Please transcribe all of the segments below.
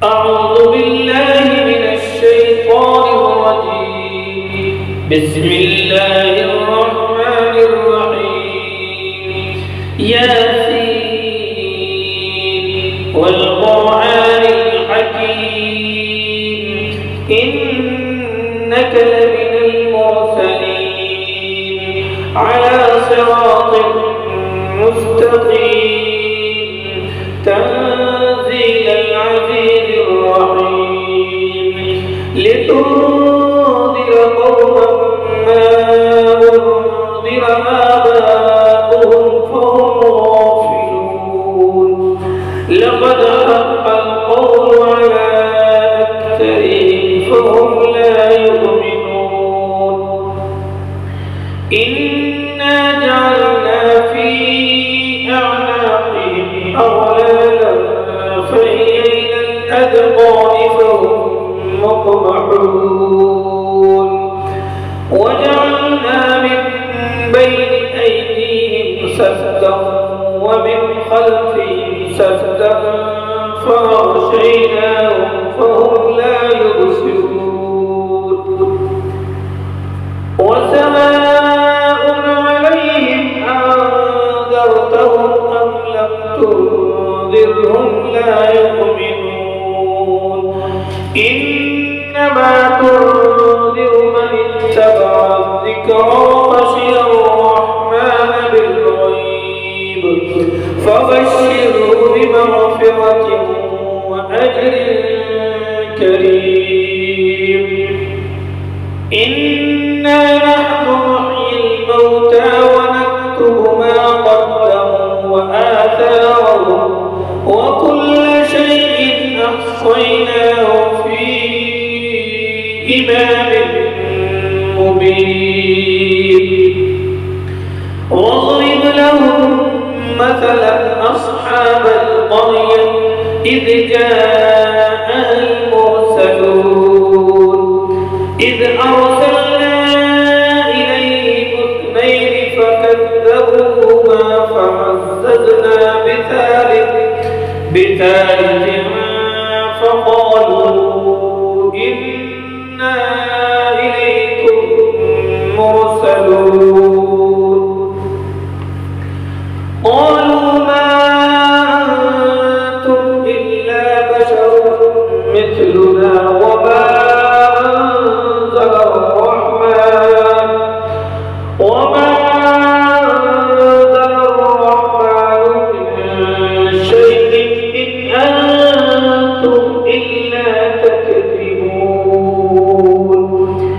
أعوذ بالله من الشيطان الرجيم. بسم الله الرحمن الرحيم. ياسين والقرآن الحكيم إنك لمن المرسلين على صراط مستقيم تنزيل العزيز الرحيم لتنذر قوما ما أنذر آباؤهم فهم غافلون لقد حق القول على أكثرهم فهم لا يؤمنون إنا جعلنا في أعناقهم أغلالا فهي إلى الأذقان فهم مقمحون وجعلنا من بين أيديهم سدا ومن خلفهم سدا فأغشيناهم فهم لا يبصرون وسواء عليهم أنذرتهم أم لم تنذرهم لا يؤمنون إنما تنذر من اتبع الذكر وخشي الرحمن بالغيب فبشره بمغفرة وأجر كريم إنا نحن نحيي الموتى ونكتب ما قدموا وآثارهم وكل شيء أحصيناه في إمام مبين واضرب لهم مثلا أصحاب القرية إذ جاءها المرسلون إذ أرسلنا إليهم اثنين فكذبوهما فعززنا بثالث فقالوا إنا إليكم مرسلون قالوا ما أنتم إلا بشر مثلنا وما أنزل الرحمن من شيء إن أنتم إلا تكذبون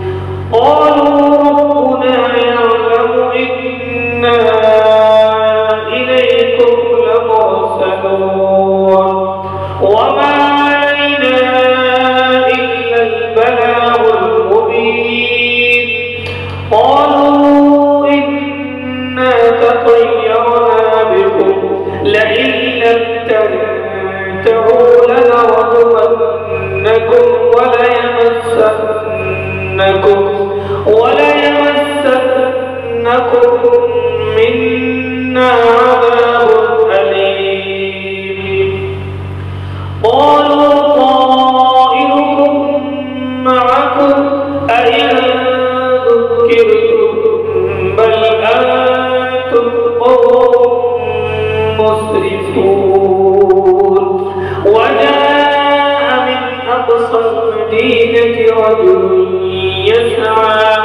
قالوا ربنا يعلم إنا إليكم لمرسلون وما علينا إلا البلاغ المبين قالوا إنا تطيرنا بكم لئن لم تنتهوا لنرجمنكم وليمسنكم منا عذاب أليم قالوا طائركم معكم أئن ذكرتم بل أنتم قوم مسرفون وجاء من أقصى المدينة رجل يسعى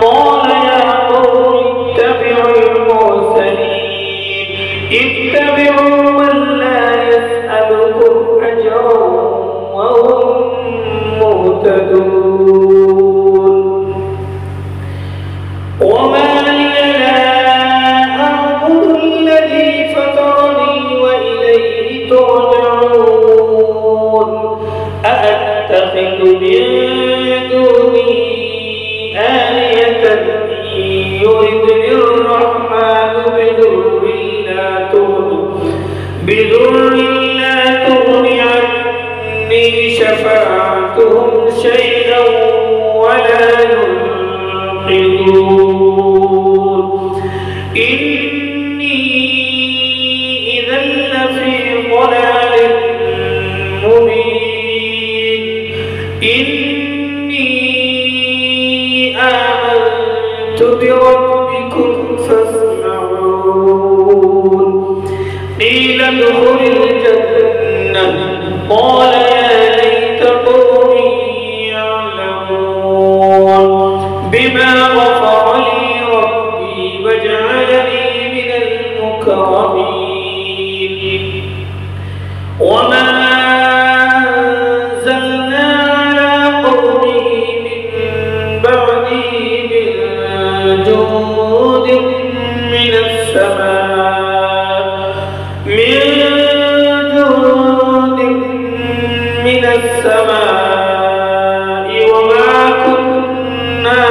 قال يا قوم اتبعوا المرسلين اتبعوا من لا يسألكم أجرا وهم مهتدون وما لي لا أعبد الذي فطرني وإليه ترجعون أأتخذ من دونه آلهة يردني الرحمن بضر لا تغني عني شفاعتهم شيئا ولا ينقذون إني إذا لفي ضلال مبين إني آمنت بربكم فاسمعون قيل ادخل الجنة قال يا ليت قومي يعلمون بما غفر لي ربي وجعلني من المكرمين وما أنزلنا على قومه من بعده من جند من السماء وما كنا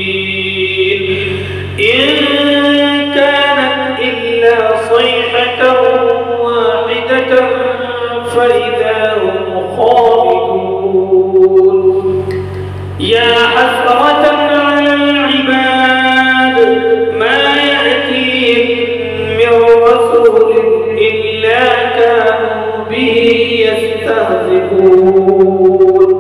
منزلين إن كانت إلا صيحة واحدة فإذا هم خامدون يا حسرة على العباد ما يأتيهم من رسول إلا كانوا به يستهزئون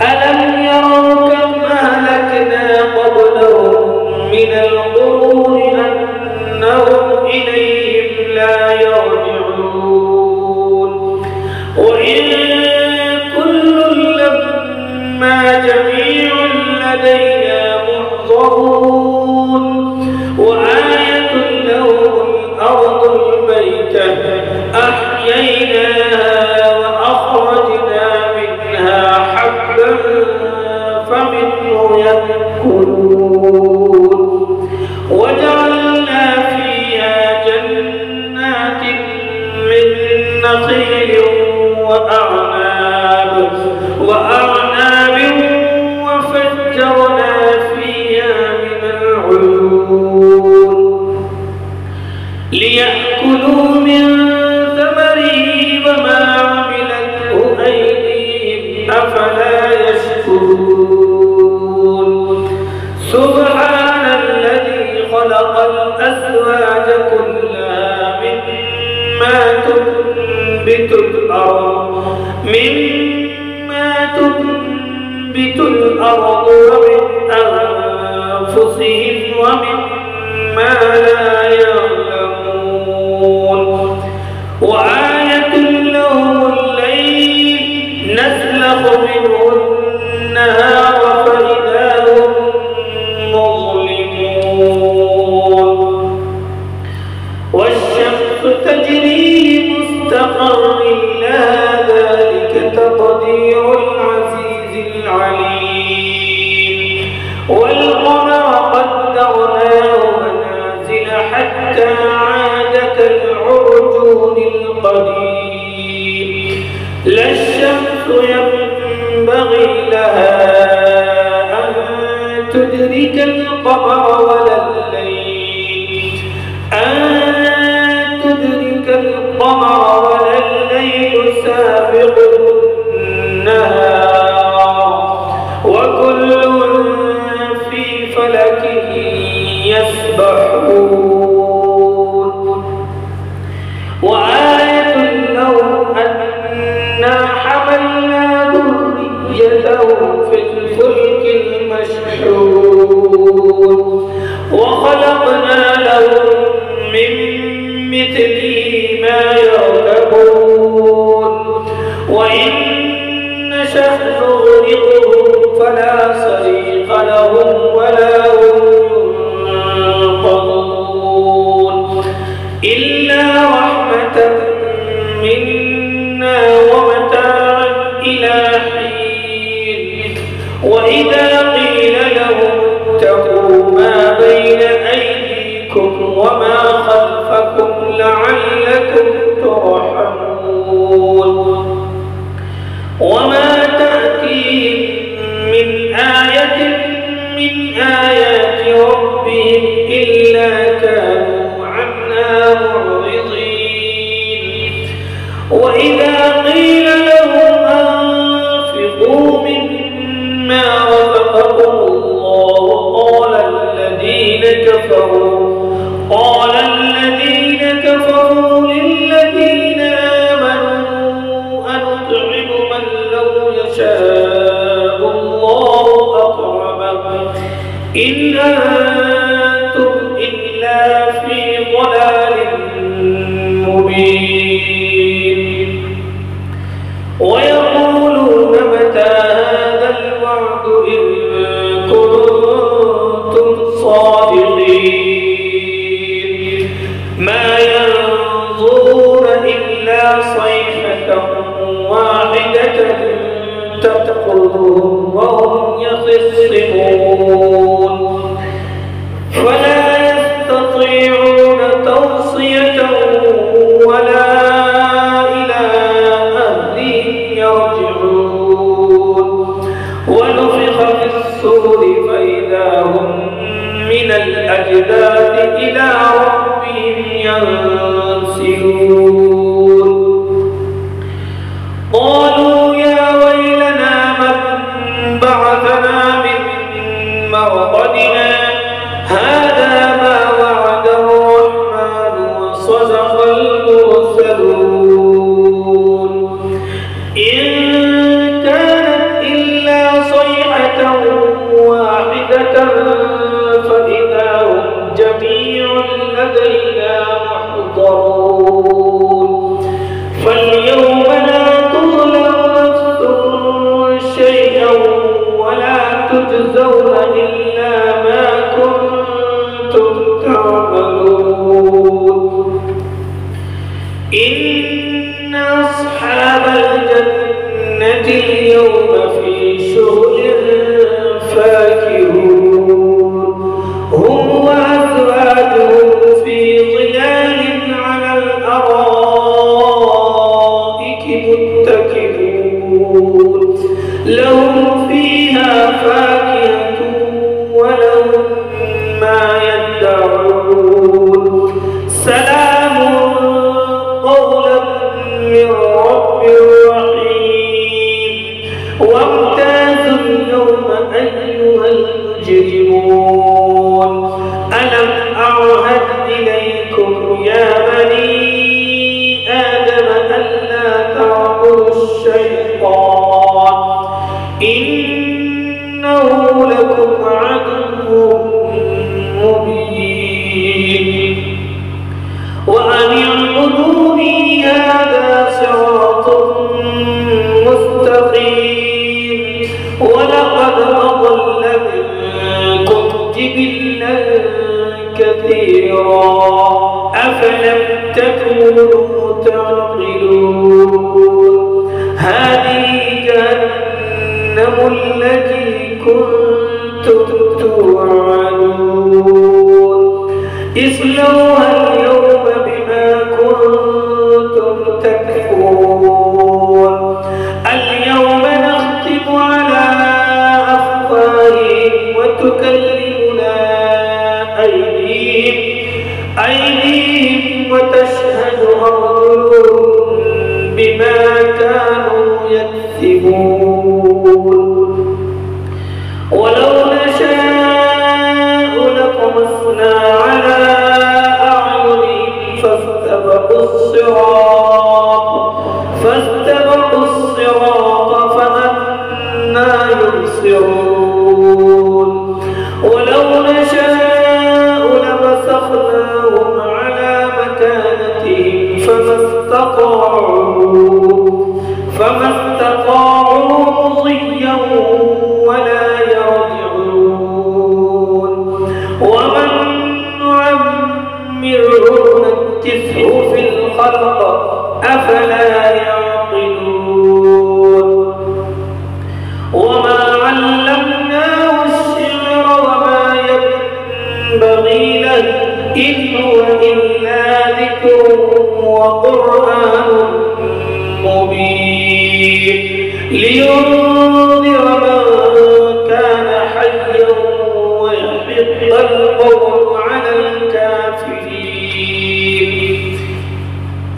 ألم يروا كم أهلكنا قبلهم من القرون أنهم إليهم لا يرجعون وإن كل لما جميع لدينا محضرون وآية لهم الأرض الميتة أحييناها وأخرجنا منها حبا فمنه يأكلون وجعلنا فيها جنات من نخيل وأعناب وفجرنا فيها من العيون ليأكلوا من ثمره وما عملته أيديهم أفلا يشكرون سبحان الذي خلق الأزواج كلها مما تنبت الأرض ومن أنفسهم ومما لا يعلمون وآية لهم الليل نسلخ منه النهار فإذا هم مظلمون والشمس تجري لمستقر لها ذلك تقدير العزيز العليم والقمر قدرناه منازل حتى عاد كالعرجون القديم لا الشمس ينبغي لها أن تدرك القمر ولا الليل سابق النهار وكل في فلك يسبحون وآية لهم أنا حملنا ذريتهم في الفلك المشحون وخلقنا لهم من مثله ما يركبون وإن نشأ نغرقهم فلا صريخ لهم ولا هم ينقذون إلا رحمة منا ومتاعا إلى حين وإذا قيل لهم اتقوا ما بين أيديكم وما خلفكم لعلكم ترحمون وما تأتيهم من آية من آيات ربهم إلا كانوا عنها معرضين وإذا قيل لهم أنفقوا مما رزقكم الله قال الذين كفروا للذين آمنوا أنطعم أنتم إلا في ضلال مبين ويقولون متى هذا الوعد إن كنتم صادقين ما ينظرون إلا صيحة واحدة تأخذهم وهم يخصمون فلا يستطيعون توصية ولا إلى أهلهم يرجعون ونفخ في الصور فإذا هم من الأجداث إلى ربهم ينسلون قالوا يا ويلنا من بعثنا من مرقدنا هذا ما وعد الرحمن وصدق المرسلون إن كانت إلا صيحة واحدة فإذا هم جميع لدينا محضرون فاليوم لا تظلم نفس شيئا ولا تجزون إلا ما كنتم تعملون إن أصحاب الجنة اليوم في شغل فاكهون هم وأزواجهم في ظلال على الأرائك متكئون لهم فيها فاكهة ولهم ما يدعون سلام قولا من رب رحيم وامتازوا اليوم أيها المجرمون ألم أعهد إليكم يا بني آدم ألا تعبدوا الشيطان إنه لكم عدو مبين وأن اعبدوني هذا صراط مستقيم ولقد أضل منكم جبلا كثيرا أفلم تكونوا تعقلون هذه جهنم التي كنتم توعدون اصلوها اليوم بما كنتم تكفرون اليوم نختم على أفواههم وتكلمنا أيديهم وتشهد أرجلهم بما كانوا يكسبون ولو نشاء لطمسنا على أعينهم فاستبقوا الصراط فأنى يبصرون ولو نشاء لمسخناهم على مكانتهم فما استطاعوا مضيا ولا يرجعون ومن نعمره نكسه في الخلق أفلا يعقلون وما علمناه الشعر وما ينبغي له إن هو إلا ذكر وقرآن مبين لينذر من كان حيا ويحق القول على الكافرين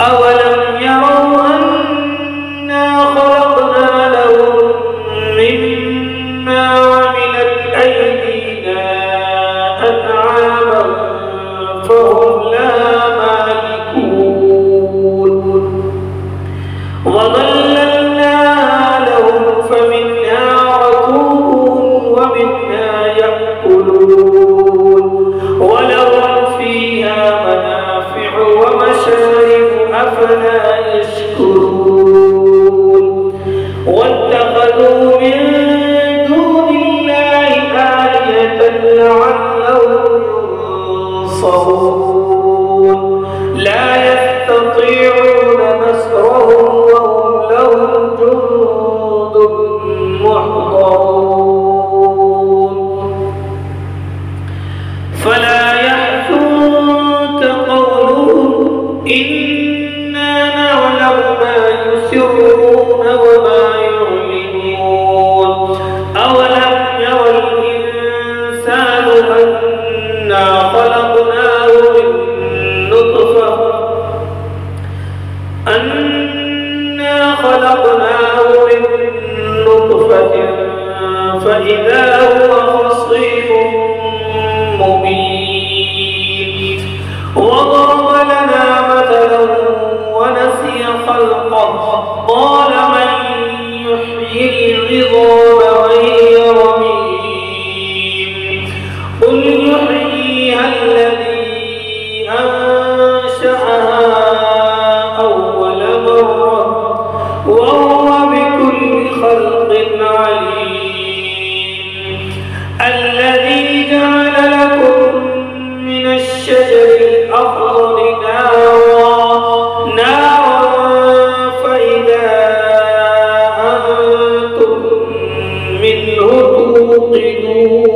أولم يروا أنا خلقنا لهم مما عملت أيدينا أنعاما فهم لها مالكون وظللناها لهم فمنها ركوبهم ومنها يأكلون ينصرون لا يستطيعون نصرهم وهم لهم جند محضرون فلا يحزنك قولهم إنا نعلم ما يسرون وما يعلنون أولم ير الإنسان أنا خلقناه من نطفة فإذا هو خصيم مبين وضرب لنا مثلا ونسي خلقه قال من يحيي العظام وهي رميم قل يحييها الذي أنشأها أول مرة وهو بكل خلق عليم الذي جعل لكم من الشجر الأخضر نارا فإذا أنتم منه توقدون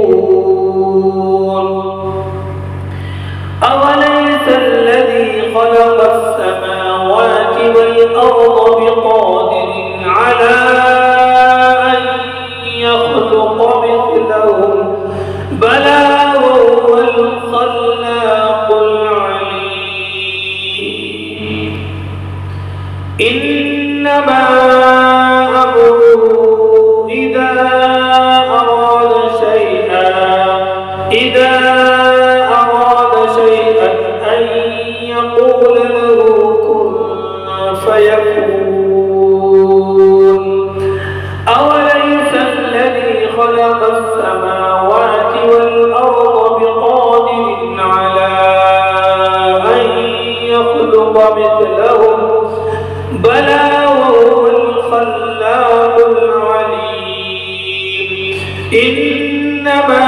أوليس الذي خلق السماوات والأرض بقادر على أن يخلق مثلهم بلى وهو الخلاق العليم إنما أمره إذا أراد شيئا أن يقول له كن فيكون أوليس الذي خلق السماوات والأرض بقادر على أن يخلق مثلهم بلى وهو الخلاق العليم إنما